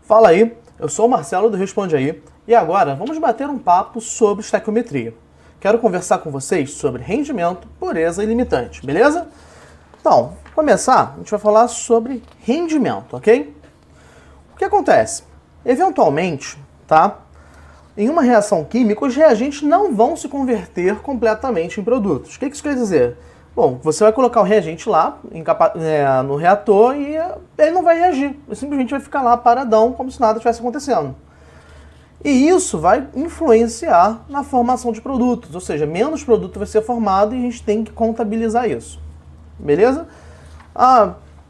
Fala aí, eu sou o Marcelo do Responde Aí e agora vamos bater um papo sobre estequiometria. Quero conversar com vocês sobre rendimento, pureza e limitante, beleza? Então, para começar, a gente vai falar sobre rendimento, ok? O que acontece? Eventualmente, tá? Em uma reação química, os reagentes não vão se converter completamente em produtos. O que isso quer dizer? Bom, você vai colocar o reagente lá no reator e ele não vai reagir. Ele simplesmente vai ficar lá paradão, como se nada estivesse acontecendo. E isso vai influenciar na formação de produtos, ou seja, menos produto vai ser formado e a gente tem que contabilizar isso. Beleza?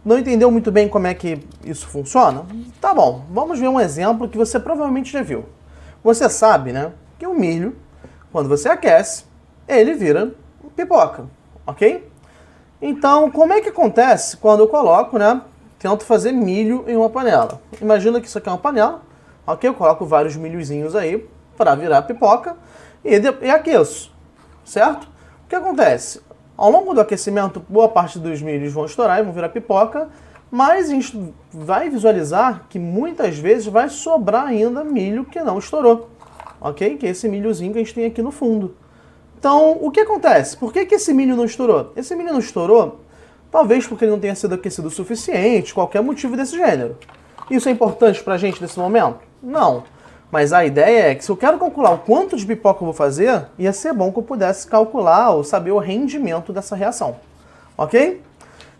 Não entendeu muito bem como é que isso funciona? Tá bom, vamos ver um exemplo que você provavelmente já viu. Você sabe, né, que o milho, quando você aquece, ele vira pipoca, ok? Então, como é que acontece quando eu coloco, né, tento fazer milho em uma panela? Imagina que isso aqui é uma panela, ok? Eu coloco vários milhozinhos aí para virar pipoca e aqueço, certo? O que acontece? Ao longo do aquecimento, boa parte dos milhos vão estourar e vão virar pipoca, mas a gente vai visualizar que muitas vezes vai sobrar ainda milho que não estourou, ok? Que é esse milhozinho que a gente tem aqui no fundo. Então, o que acontece? Por que esse milho não estourou? Esse milho não estourou, talvez porque ele não tenha sido aquecido o suficiente, qualquer motivo desse gênero. Isso é importante pra gente nesse momento? Não. Mas a ideia é que se eu quero calcular o quanto de pipoca eu vou fazer, ia ser bom que eu pudesse calcular ou saber o rendimento dessa reação, ok?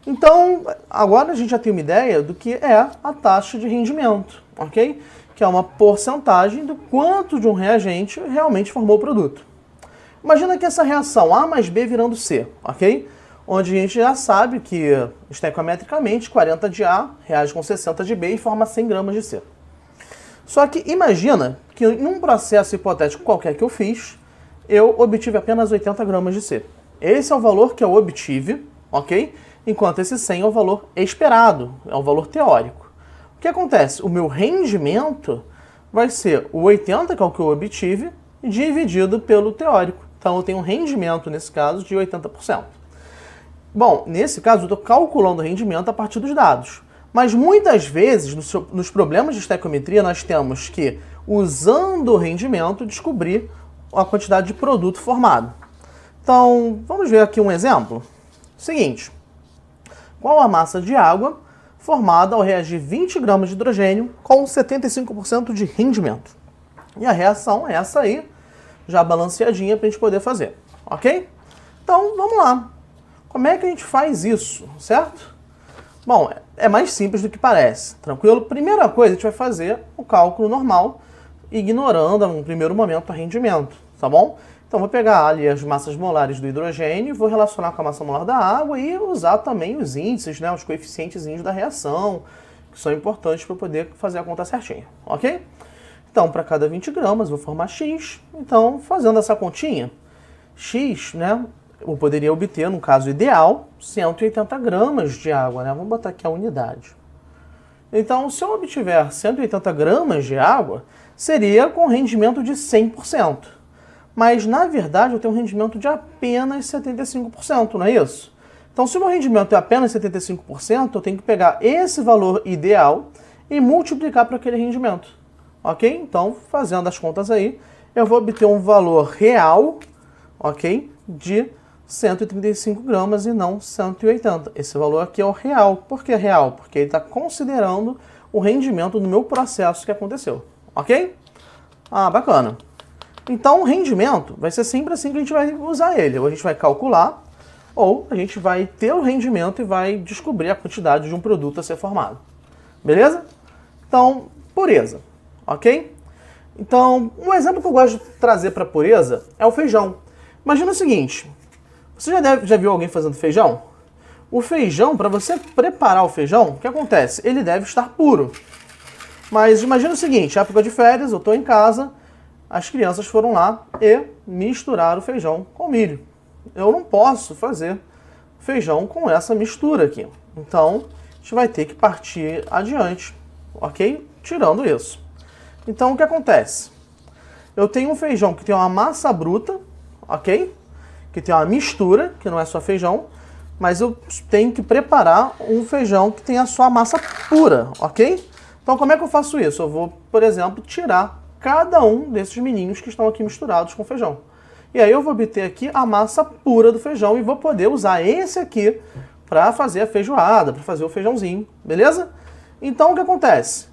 Então, agora a gente já tem uma ideia do que é a taxa de rendimento, ok? Que é uma porcentagem do quanto de um reagente realmente formou o produto. Imagina que essa reação A mais B virando C, ok? Onde a gente já sabe que, estequiometricamente, 40 de A reage com 60 de B e forma 100 gramas de C. Só que imagina que em um processo hipotético qualquer que eu fiz, eu obtive apenas 80 gramas de C. Esse é o valor que eu obtive, ok? Enquanto esse 100 é o valor esperado, é o valor teórico. O que acontece? O meu rendimento vai ser o 80, que é o que eu obtive, dividido pelo teórico. Então eu tenho um rendimento, nesse caso, de 80%. Bom, nesse caso eu estou calculando o rendimento a partir dos dados. Mas muitas vezes, nos problemas de estequiometria, nós temos que, usando o rendimento, descobrir a quantidade de produto formado. Então, vamos ver aqui um exemplo. Seguinte. Qual a massa de água formada ao reagir 20 gramas de hidrogênio com 75% de rendimento? E a reação é essa aí, já balanceadinha para a gente poder fazer, ok? Então, vamos lá. Como é que a gente faz isso, certo? Bom, é mais simples do que parece, tranquilo? Primeira coisa, a gente vai fazer o cálculo normal, ignorando, no primeiro momento, o rendimento, tá bom? Então, vou pegar ali as massas molares do hidrogênio, vou relacionar com a massa molar da água e usar também os índices, né, os coeficientezinhos da reação, que são importantes para eu poder fazer a conta certinha, ok? Então, para cada 20 gramas, vou formar X. Então, fazendo essa continha, X, né, eu poderia obter, no caso ideal, 180 gramas de água, né? Vamos botar aqui a unidade. Então, se eu obtiver 180 gramas de água, seria com rendimento de 100%. Mas, na verdade, eu tenho um rendimento de apenas 75%, não é isso? Então, se o meu rendimento é apenas 75%, eu tenho que pegar esse valor ideal e multiplicar para aquele rendimento. Ok? Então, fazendo as contas aí, eu vou obter um valor real, ok, de 135 gramas e não 180. Esse valor aqui é o real. Por que real? Porque ele está considerando o rendimento do meu processo que aconteceu. Ok? Bacana. Então, o rendimento vai ser sempre assim que a gente vai usar ele. Ou a gente vai calcular, ou a gente vai ter o rendimento e vai descobrir a quantidade de um produto a ser formado. Beleza? Então, pureza. Ok? Então, um exemplo que eu gosto de trazer para pureza é o feijão. Imagina o seguinte, você já viu alguém fazendo feijão? O feijão, para você preparar o feijão, o que acontece? Ele deve estar puro. Mas imagina o seguinte, época de férias, eu estou em casa, as crianças foram lá e misturaram o feijão com milho. Eu não posso fazer feijão com essa mistura aqui. Então, a gente vai ter que partir adiante, ok? Tirando isso. Então, o que acontece? Eu tenho um feijão que tem uma massa bruta, ok? Que tem uma mistura, que não é só feijão, mas eu tenho que preparar um feijão que tem a sua massa pura, ok? Então, como é que eu faço isso? Eu vou, por exemplo, tirar cada um desses meninos que estão aqui misturados com feijão. E aí eu vou obter aqui a massa pura do feijão e vou poder usar esse aqui para fazer a feijoada, para fazer o feijãozinho, beleza? Então, o que acontece?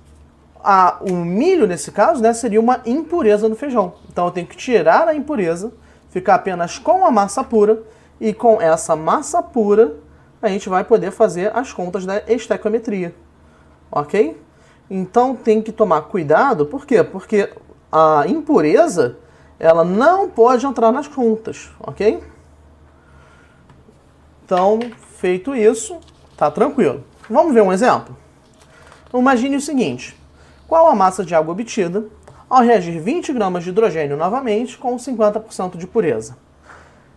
O milho, nesse caso, né, seria uma impureza no feijão. Então, eu tenho que tirar a impureza, ficar apenas com a massa pura, e com essa massa pura, a gente vai poder fazer as contas da estequiometria, ok? Então, tem que tomar cuidado, por quê? Porque a impureza, ela não pode entrar nas contas, ok? Então, feito isso, tá tranquilo. Vamos ver um exemplo? Imagine o seguinte: qual a massa de água obtida ao reagir 20 gramas de hidrogênio novamente com 50% de pureza?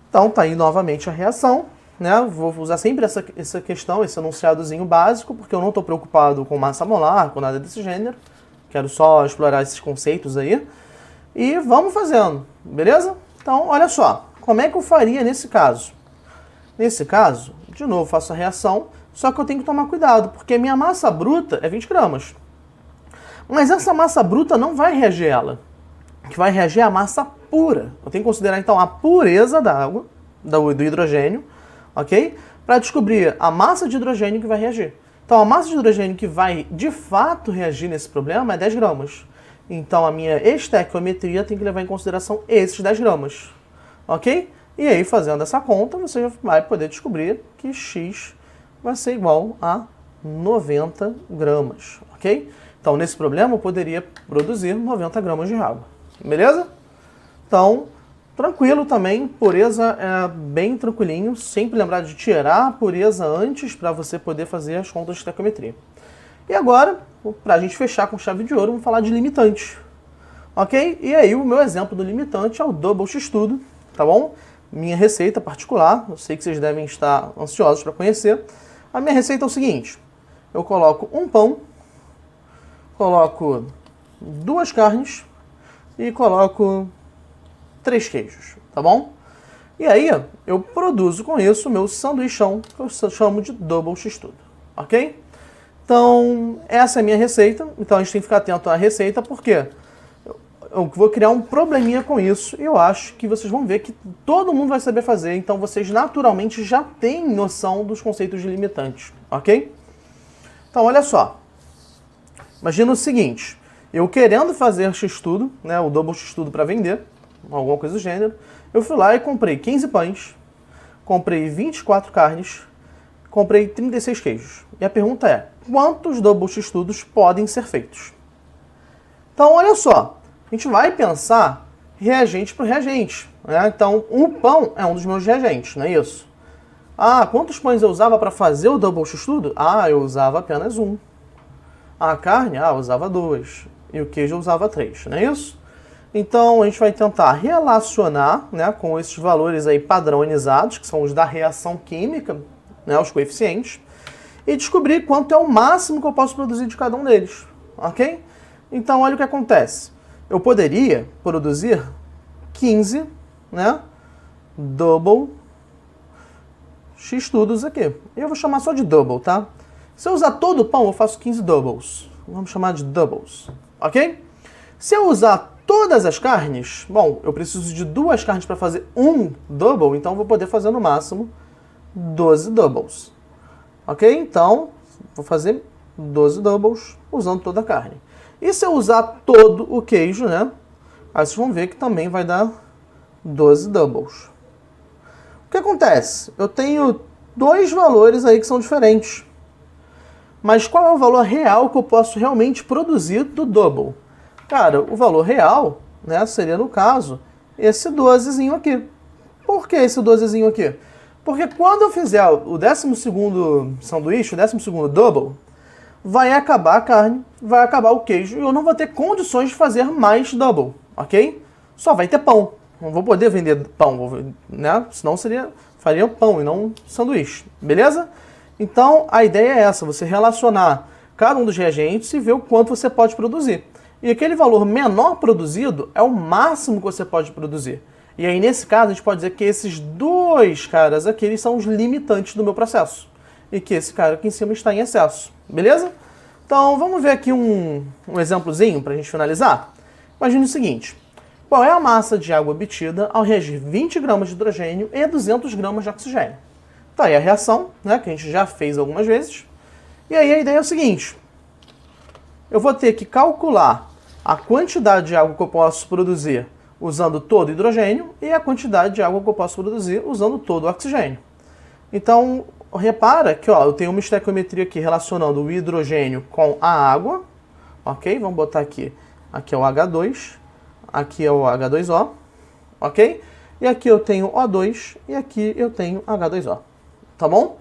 Então, tá aí novamente a reação, né? Vou usar sempre essa questão, esse enunciadozinho básico, porque eu não estou preocupado com massa molar, com nada desse gênero. Quero só explorar esses conceitos aí. E vamos fazendo, beleza? Então, olha só, como é que eu faria nesse caso? Nesse caso, de novo, faço a reação, só que eu tenho que tomar cuidado, porque a minha massa bruta é 20 gramas. Mas essa massa bruta não vai reagir ela. O que vai reagir é a massa pura. Eu tenho que considerar, então, a pureza da água, do hidrogênio, ok? Para descobrir a massa de hidrogênio que vai reagir. Então, a massa de hidrogênio que vai, de fato, reagir nesse problema é 10 gramas. Então, a minha estequiometria tem que levar em consideração esses 10 gramas, ok? E aí, fazendo essa conta, você vai poder descobrir que X vai ser igual a 90 gramas, ok? Então, nesse problema, eu poderia produzir 90 gramas de água, beleza? Então, tranquilo também, pureza é bem tranquilinho, sempre lembrar de tirar a pureza antes para você poder fazer as contas de estequiometria. E agora, para a gente fechar com chave de ouro, vamos falar de limitante, ok? E aí, o meu exemplo do limitante é o double x-tudo, tá bom? Minha receita particular, eu sei que vocês devem estar ansiosos para conhecer. A minha receita é o seguinte: eu coloco um pão, coloco 2 carnes e coloco 3 queijos, tá bom? E aí eu produzo com isso o meu sanduichão, que eu chamo de double x-tudo, ok? Então, essa é a minha receita. Então, a gente tem que ficar atento à receita, porque eu vou criar um probleminha com isso e eu acho que vocês vão ver que todo mundo vai saber fazer. Então, vocês naturalmente já têm noção dos conceitos de limitantes, ok? Então, olha só. Imagina o seguinte: eu querendo fazer x-tudo, né, o double x-tudo para vender, alguma coisa do gênero, eu fui lá e comprei 15 pães, comprei 24 carnes, comprei 36 queijos. E a pergunta é: quantos double x-tudos podem ser feitos? Então, olha só, a gente vai pensar reagente por reagente, né? Então, um pão é um dos meus reagentes, não é isso? Ah, quantos pães eu usava para fazer o double x-tudo? Ah, eu usava apenas um. A carne, eu usava 2. E o queijo eu usava 3, não é isso? Então, a gente vai tentar relacionar, né, com esses valores aí padronizados, que são os da reação química, né, os coeficientes, e descobrir quanto é o máximo que eu posso produzir de cada um deles, ok? Então, olha o que acontece. Eu poderia produzir 15, né, double x-tudos aqui. Eu vou chamar só de double, tá? Se eu usar todo o pão, eu faço 15 doubles. Vamos chamar de doubles, ok? Se eu usar todas as carnes, bom, eu preciso de 2 carnes para fazer um double, então eu vou poder fazer no máximo 12 doubles. Ok? Então, vou fazer 12 doubles usando toda a carne. E se eu usar todo o queijo, né? Aí vocês vão ver que também vai dar 12 doubles. O que acontece? Eu tenho 2 valores aí que são diferentes. Mas qual é o valor real que eu posso realmente produzir do double? Cara, o valor real, né, seria, no caso, esse 12zinho aqui. Por que esse 12zinho aqui? Porque quando eu fizer o 12º sanduíche, o 12º double, vai acabar a carne, vai acabar o queijo e eu não vou ter condições de fazer mais double, ok? Só vai ter pão. Não vou poder vender pão, né? Senão faria pão e não sanduíche, beleza? Então, a ideia é essa, você relacionar cada um dos reagentes e ver o quanto você pode produzir. E aquele valor menor produzido é o máximo que você pode produzir. E aí, nesse caso, a gente pode dizer que esses 2 caras aqui, eles são os limitantes do meu processo. E que esse cara aqui em cima está em excesso. Beleza? Então, vamos ver aqui um exemplozinho para a gente finalizar? Imagine o seguinte. Qual é a massa de água obtida ao reagir 20 gramas de hidrogênio e 200 gramas de oxigênio? Tá aí a reação, né, que a gente já fez algumas vezes. E aí a ideia é o seguinte. Eu vou ter que calcular a quantidade de água que eu posso produzir usando todo o hidrogênio e a quantidade de água que eu posso produzir usando todo o oxigênio. Então, repara que ó, eu tenho uma estequiometria aqui relacionando o hidrogênio com a água. Ok? Vamos botar aqui. Aqui é o H2, aqui é o H2O. Ok? E aqui eu tenho O2 e aqui eu tenho H2O. Tá bom?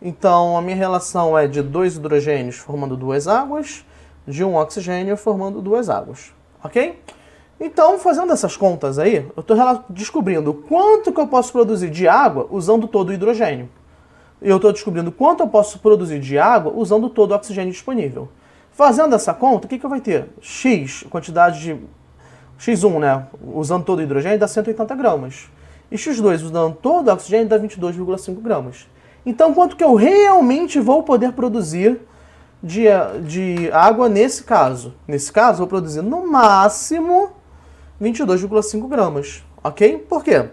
Então, a minha relação é de 2 hidrogênios formando 2 águas, de um oxigênio formando 2 águas. Ok? Então, fazendo essas contas aí, eu estou descobrindo quanto que eu posso produzir de água usando todo o hidrogênio. E eu estou descobrindo quanto eu posso produzir de água usando todo o oxigênio disponível. Fazendo essa conta, o que eu vou ter? X, quantidade de... X1, né? Usando todo o hidrogênio, dá 180 gramas. E X2, usando todo o oxigênio, dá 22,5 gramas. Então, quanto que eu realmente vou poder produzir de água nesse caso? Nesse caso, eu vou produzir no máximo 22,5 gramas. Ok? Por quê?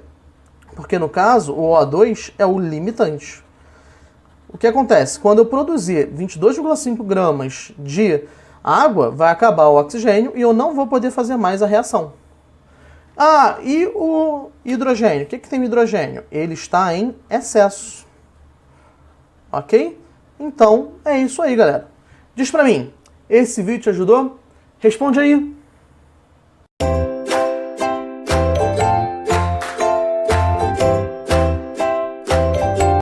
Porque no caso, o O2 é o limitante. O que acontece? Quando eu produzir 22,5 gramas de água, vai acabar o oxigênio e eu não vou poder fazer mais a reação. Ah, e o hidrogênio? O que tem o hidrogênio? Ele está em excesso. Ok? Então, é isso aí, galera. Diz pra mim, esse vídeo te ajudou? Responde aí.